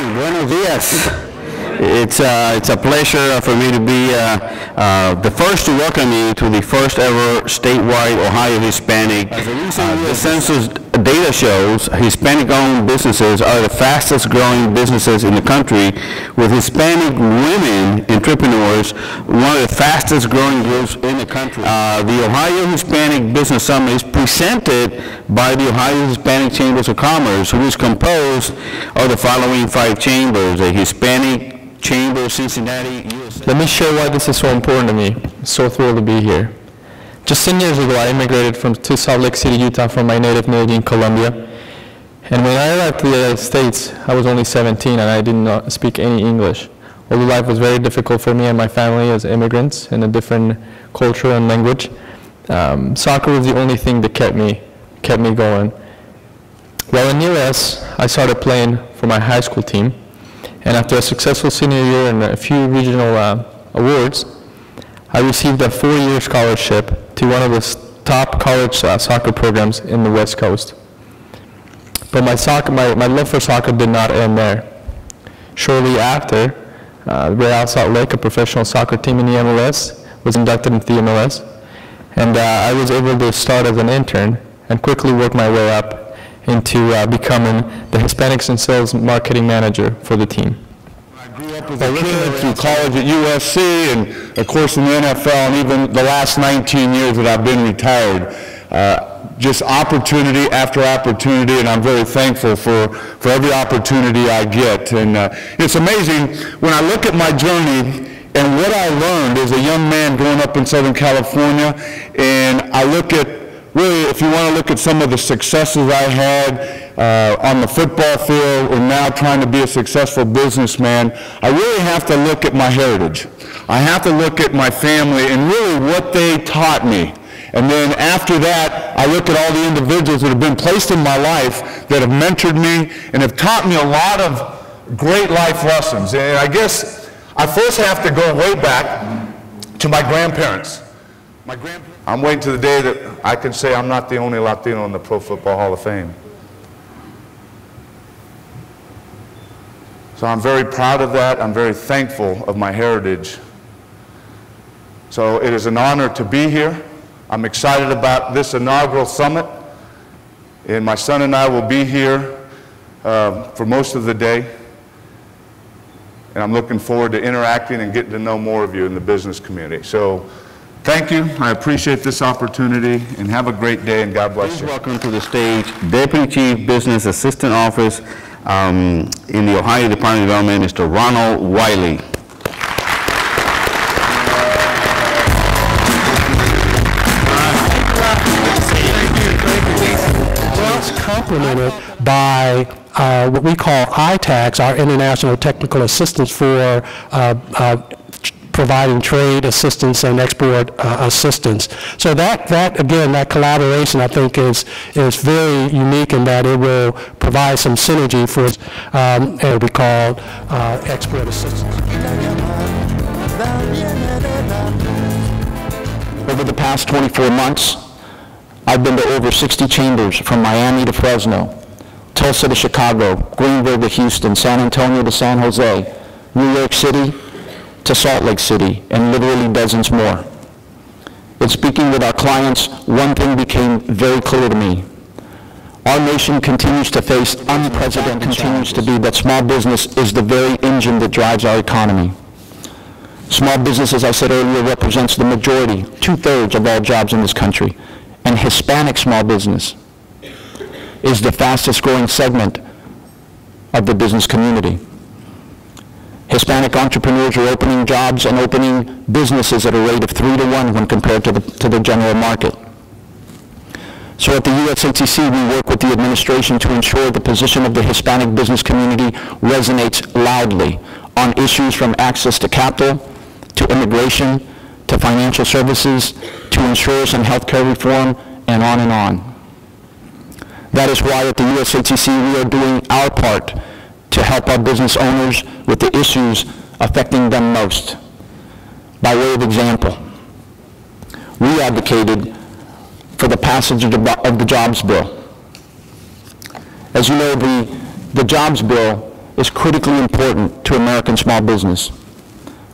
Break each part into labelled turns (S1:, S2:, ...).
S1: morning, buenos dias. It's a pleasure for me to be the first to welcome you to the first ever statewide Ohio Hispanic. The census data shows Hispanic-owned businesses are the fastest growing businesses in the country, with Hispanic women entrepreneurs one of the fastest growing groups in the country. The Ohio Hispanic Business Summit is presented by the Ohio Hispanic Chambers of Commerce, who is composed of the following 5 chambers: the Hispanic Chamber of Cincinnati, USA.
S2: Let me share why this is so important to me. I'm so thrilled to be here. Just 10 years ago, I immigrated to Salt Lake City, Utah from my native Medellin, Colombia. And when I arrived to the United States, I was only 17 and I didn't speak any English. Although life was very difficult for me and my family as immigrants in a different culture and language, soccer was the only thing that kept me going. Well, in the US, I started playing for my high school team. And after a successful senior year and a few regional awards, I received a 4-year scholarship to one of the top college soccer programs in the West Coast. But my love for soccer did not end there. Shortly after, Real Salt Lake, a professional soccer team in the MLS, was inducted into the MLS. And I was able to start as an intern and quickly work my way up into becoming the Hispanics and Sales Marketing Manager for the team.
S3: I grew up as a kid through college at USC and, of course, in the NFL, and even the last 19 years that I've been retired. Just opportunity after opportunity, and I'm very thankful for every opportunity I get. And it's amazing when I look at my journey and what I learned as a young man growing up in Southern California, and I look at really, if you want to look at some of the successes I had on the football field or now trying to be a successful businessman, I really have to look at my heritage. I have to look at my family and really what they taught me. And then after that, I look at all the individuals that have been placed in my life that have mentored me and have taught me a lot of great life lessons. And I guess I first have to go way back to my grandparents. I'm waiting to the day that I can say I'm not the only Latino in the Pro Football Hall of Fame. So I'm very proud of that. I'm very thankful of my heritage. So it is an honor to be here. I'm excited about this inaugural summit. And my son and I will be here for most of the day. And I'm looking forward to interacting and getting to know more of you in the business community. So thank you. I appreciate this opportunity, and have a great day, and God bless you.
S1: Please welcome to the stage Deputy Chief Business Assistant Office in the Ohio Department of Development, Mr. Ronald Wiley.
S4: Well, it's complemented by what we call ITACs, our International Technical Assistance for providing trade assistance and export assistance. So that again, that collaboration I think is very unique in that it will provide some synergy for what we call export assistance.
S5: Over the past 24 months, I've been to over 60 chambers, from Miami to Fresno, Tulsa to Chicago, Greenville to Houston, San Antonio to San Jose, New York City to Salt Lake City, and literally dozens more. In speaking with our clients, one thing became very clear to me. Our nation continues to face unprecedented continues to be that small business is the very engine that drives our economy. Small business, as I said earlier, represents the majority, 2/3 of all jobs in this country. And Hispanic small business is the fastest growing segment of the business community. Hispanic entrepreneurs are opening jobs and opening businesses at a rate of 3 to 1 when compared to the general market. So at the USATC, we work with the administration to ensure the position of the Hispanic business community resonates loudly on issues from access to capital, to immigration, to financial services, to insurance and healthcare reform, and on and on. That is why at the USATC we are doing our part to help our business owners with the issues affecting them most. By way of example, we advocated for the passage of the jobs bill. As you know, the jobs bill is critically important to American small business.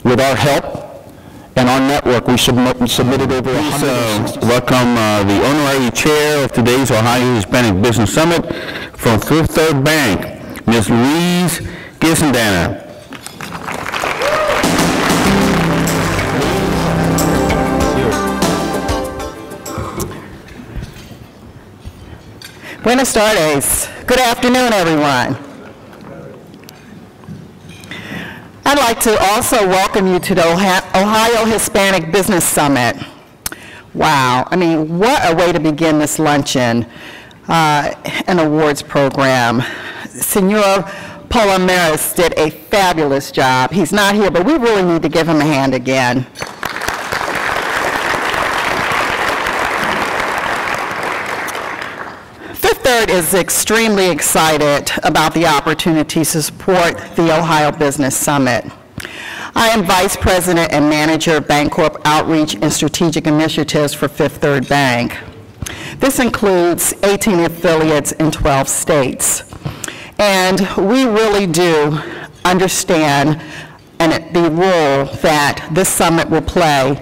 S5: With our help and our network, we submitted over 160.
S1: Welcome the honorary chair of today's Ohio Hispanic Business Summit from Fifth Third Bank, Ms. Louise Gisendana.
S6: Buenas tardes. Good afternoon, everyone. I'd like to also welcome you to the Ohio Hispanic Business Summit. Wow, I mean, what a way to begin this luncheon and awards program. Senor Palomares did a fabulous job. He's not here, but we really need to give him a hand again. Fifth Third is extremely excited about the opportunity to support the Ohio Business Summit. I am Vice President and Manager of Bancorp Outreach and Strategic Initiatives for Fifth Third Bank. This includes 18 affiliates in 12 states. And we really do understand the role that this summit will play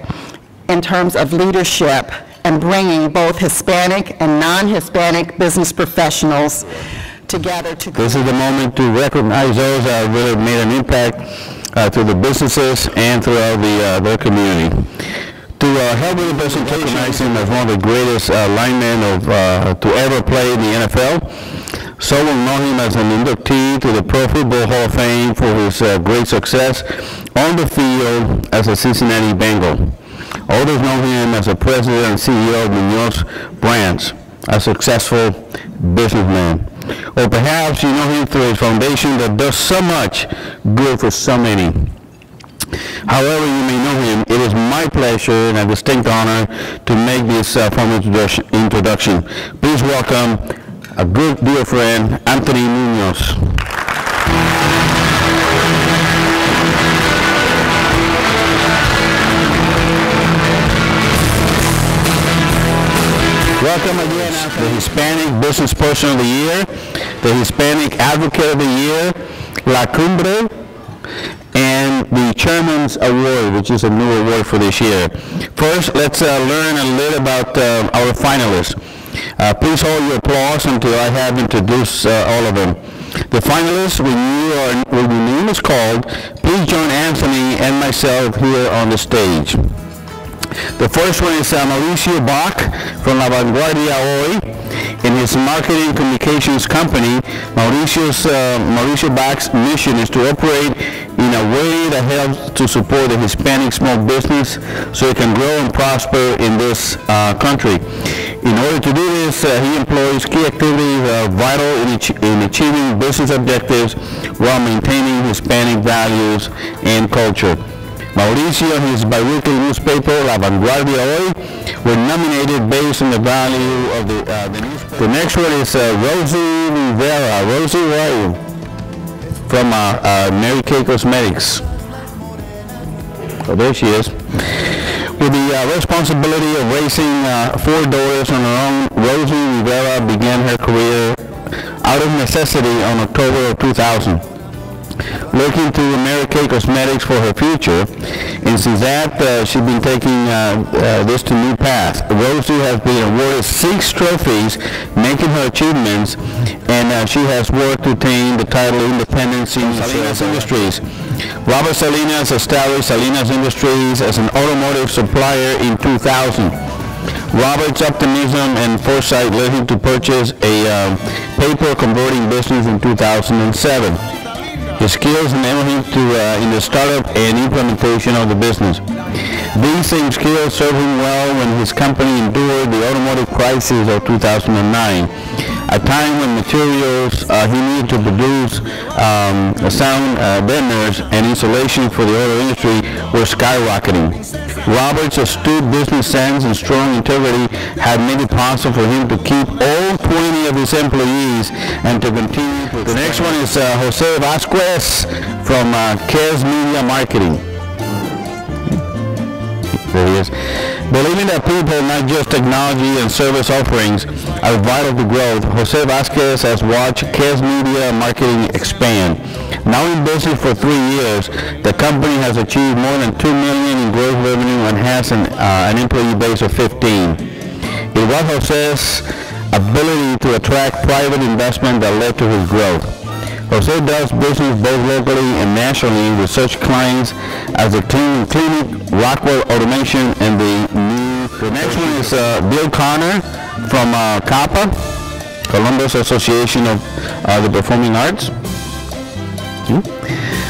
S6: in terms of leadership and bringing both Hispanic and non-Hispanic business professionals together to...
S1: This is the moment to recognize those that really made an impact to the businesses and throughout their community. To help with the presentation, recognize him as one of the greatest linemen to ever play in the NFL. So we'll know him as an inductee to the Pro Football Hall of Fame for his great success on the field as a Cincinnati Bengal. Others know him as a president and CEO of Munoz Brands, a successful businessman. Or perhaps you know him through a foundation that does so much good for so many. However you may know him, it is my pleasure and a distinct honor to make this formal introduction. Please welcome a good dear friend, Anthony Munoz. Welcome again, the Hispanic Business Person of the Year, the Hispanic Advocate of the Year, La Cumbre, and the Chairman's Award, which is a new award for this year. First, let's learn a little about our finalists. Please hold your applause until I have introduced all of them. The finalists, when your name is called, please join Anthony and myself here on the stage. The first one is Mauricio Bach from La Vanguardia Hoy. In his marketing communications company, Mauricio Bach's mission is to operate in a way that helps to support the Hispanic small business so it can grow and prosper in this country. In order to do this, he employs key activities that are vital in achieving business objectives while maintaining Hispanic values and culture. Mauricio and his biweekly newspaper, La Vanguardia Hoy, were nominated based on the value of the newspaper. The next one is Rosie Rivera. Rosie, where are you? From Mary Kay Cosmetics. Oh, there she is. With the responsibility of raising 4 daughters on her own, Rosie Rivera began her career out of necessity on October of 2000. Looking to Mary Kay Cosmetics for her future, and since that, she's been taking this to new path. Rosie has been awarded 6 trophies, making her achievements, and she has worked to attain the title Independence in Salinas Industries. Robert Salinas established Salinas Industries as an automotive supplier in 2000. Robert's optimism and foresight led him to purchase a paper converting business in 2007. His skills enabled him in the startup and implementation of the business. These same skills served him well when his company endured the automotive crisis of 2009, a time when materials he needed to produce sound deadeners and insulation for the auto industry were skyrocketing. Robert's astute business sense and strong integrity had made it possible for him to keep all 20 of his employees and to continue. The next one is Jose Vasquez from Cares Media Marketing. There he is. Believing that people, not just technology and service offerings, are vital to growth, Jose Vasquez has watched Cares Media Marketing expand. Now in business for 3 years, the company has achieved more than $2 million in gross revenue and has an employee base of 15. It was Jose's ability to attract private investment that led to his growth. Jose does business both locally and nationally with such clients as the Cleaning Clinic, Rockwell Automation, and the next one is Bill Connor from CAPA, Columbus Association of the Performing Arts.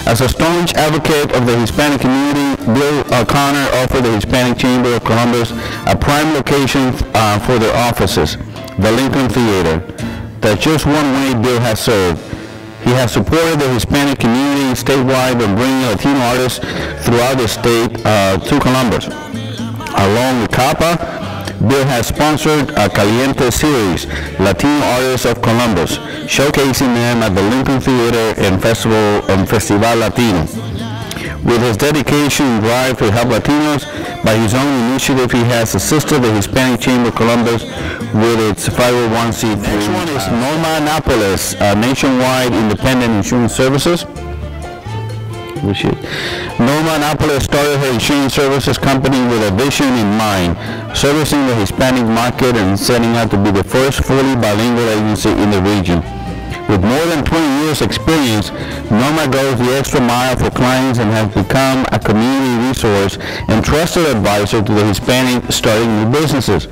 S1: As a staunch advocate of the Hispanic community, Bill Connor offered the Hispanic Chamber of Columbus a prime location for their offices, the Lincoln Theater. That's just one way Bill has served. He has supported the Hispanic community statewide by bringing Latino artists throughout the state to Columbus. Along with CAPA, Bill has sponsored a Caliente series, Latino Artists of Columbus, showcasing them at the Lincoln Theater and Festival Latino. With his dedication and drive to help Latinos, by his own initiative, he has assisted the Hispanic Chamber of Columbus with its 501c3. Next one is Norma Annapolis, nationwide independent insurance services. Norma Annapolis started her insurance services company with a vision in mind, servicing the Hispanic market and setting out to be the first fully bilingual agency in the region. With more than 20 years experience, Norma goes the extra mile for clients and has become a community resource and trusted advisor to the Hispanic starting new businesses.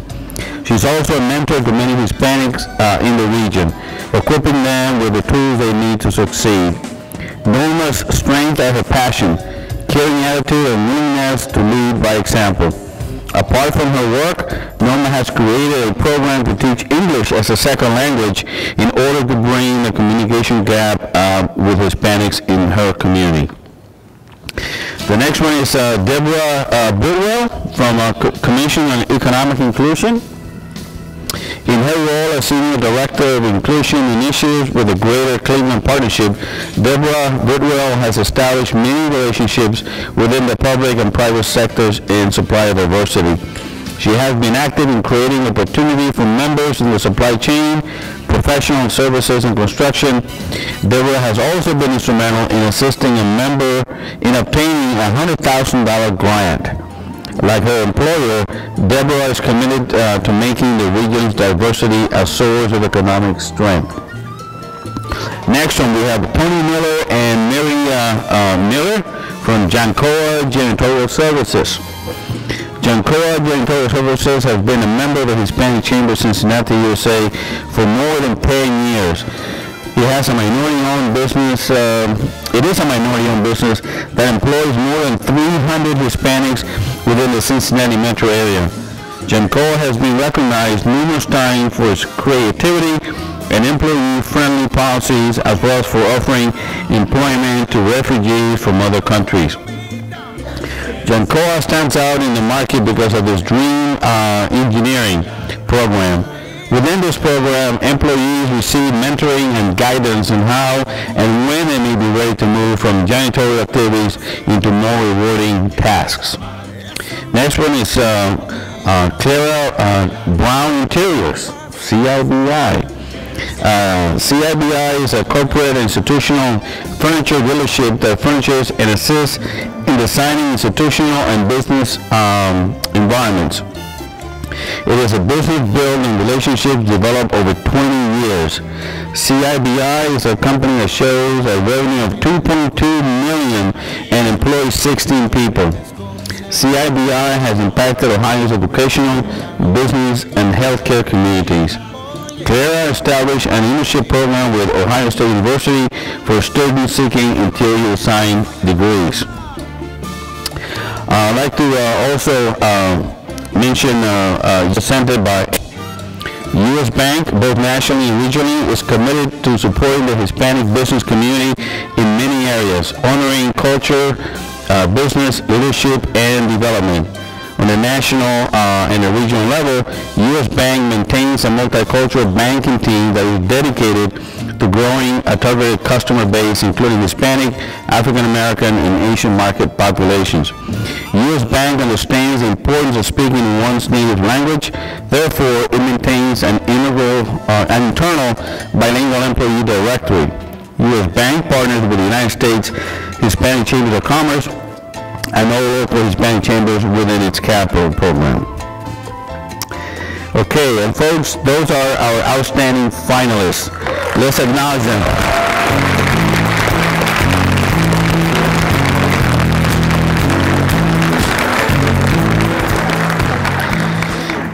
S1: She's also a mentor to many Hispanics in the region, equipping them with the tools they need to succeed. Norma's strength as a passion, caring attitude, and willingness to lead by example. Apart from her work, Norma has created a program to teach English as a second language in order to bring the communication gap with Hispanics in her community. The next one is Deborah Bidwell from Commission on Economic Inclusion. In her role as Senior Director of Inclusion Initiatives with the Greater Cleveland Partnership, Deborah Bidwell has established many relationships within the public and private sectors in supplier diversity. She has been active in creating opportunity for members in the supply chain, professional services, and construction. Deborah has also been instrumental in assisting a member in obtaining a $100,000 grant. Like her employer, Deborah is committed to making the region's diversity a source of economic strength. Next one, we have Tony Miller and Mary Miller from Jancoa Janitorial Services. Jancoa Janitorial Services has been a member of the Hispanic Chamber of Cincinnati, USA for more than 10 years. It has a minority-owned business. It is a minority-owned business that employs more than 300 Hispanics within the Cincinnati metro area. Jancoa has been recognized numerous times for its creativity and employee-friendly policies, as well as for offering employment to refugees from other countries. Jancoa stands out in the market because of its Dream Engineering program. Within this program, employees receive mentoring and guidance on how and when they may be ready to move from janitorial activities into more rewarding tasks. Next one is Clara Brown Interiors, CIBI. CIBI is a corporate institutional furniture dealership that furnishes and assists in designing institutional and business environments. It is a business built and relationships developed over 20 years. CIBI is a company that shows a revenue of $2.2 million and employs 16 people. CIBI has impacted Ohio's educational, business, and healthcare communities. Clara established an internship program with Ohio State University for students seeking interior design degrees. I'd like to also mention presented by U.S. Bank, both nationally and regionally, is committed to supporting the Hispanic business community in many areas, honoring culture, business, leadership, and development. On the national and the regional level, U.S. Bank maintains a multicultural banking team that is dedicated to growing a targeted customer base, including Hispanic, African American, and Asian market populations. U.S. Bank understands the importance of speaking in one's native language. Therefore, it maintains an internal bilingual employee directory. U.S. Bank partners with the United States Hispanic Chambers of Commerce and all local Hispanic chambers within its capital program. Okay, and folks, those are our outstanding finalists. Let's acknowledge them.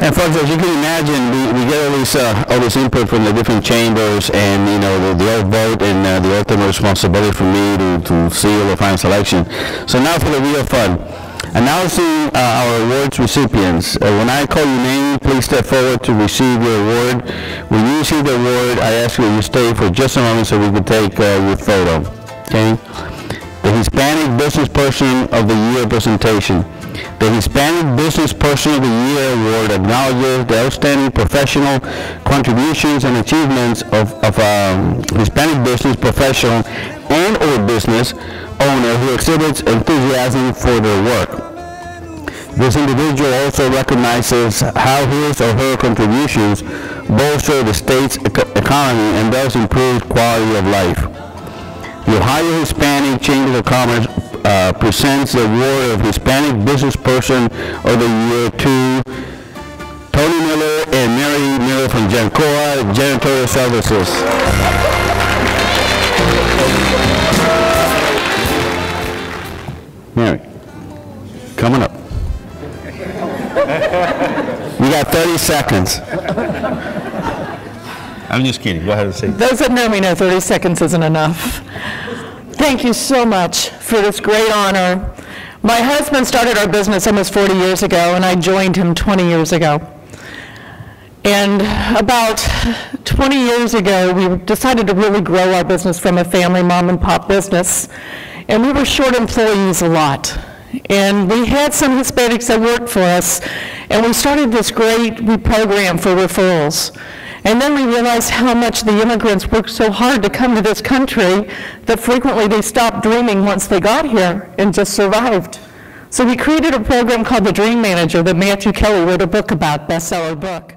S1: And folks, as you can imagine, we get all this input from the different chambers, and you know the old vote and the ultimate responsibility for me to seal the final selection. So now for the real fun. Announcing our awards recipients. When I call your name, please step forward to receive your award. When you receive the award, I ask you to stay for just a moment so we can take your photo. Okay? The Hispanic Business Person of the Year presentation. The Hispanic Business Person of the Year Award acknowledges the outstanding professional contributions and achievements of Hispanic business professional and or business owner who exhibits enthusiasm for their work. This individual also recognizes how his or her contributions bolster the state's economy and thus improve quality of life. The Ohio Hispanic Chamber of Commerce presents the award of Hispanic Business Person of the Year to Tony Miller and Mary Miller from Jancoa Janitorial Services. Mary, coming up. You got 30 seconds. I'm just kidding. Go ahead and say.
S7: Those that know me know 30 seconds isn't enough. Thank you so much for this great honor. My husband started our business almost 40 years ago, and I joined him 20 years ago. And about 20 years ago, we decided to really grow our business from a family mom and pop business. And we were short employees a lot. And we had some Hispanics that worked for us, and we started this great program for referrals. And then we realized how much the immigrants worked so hard to come to this country that frequently they stopped dreaming once they got here and just survived. So we created a program called the Dream Manager that Matthew Kelly wrote a book about, bestseller book.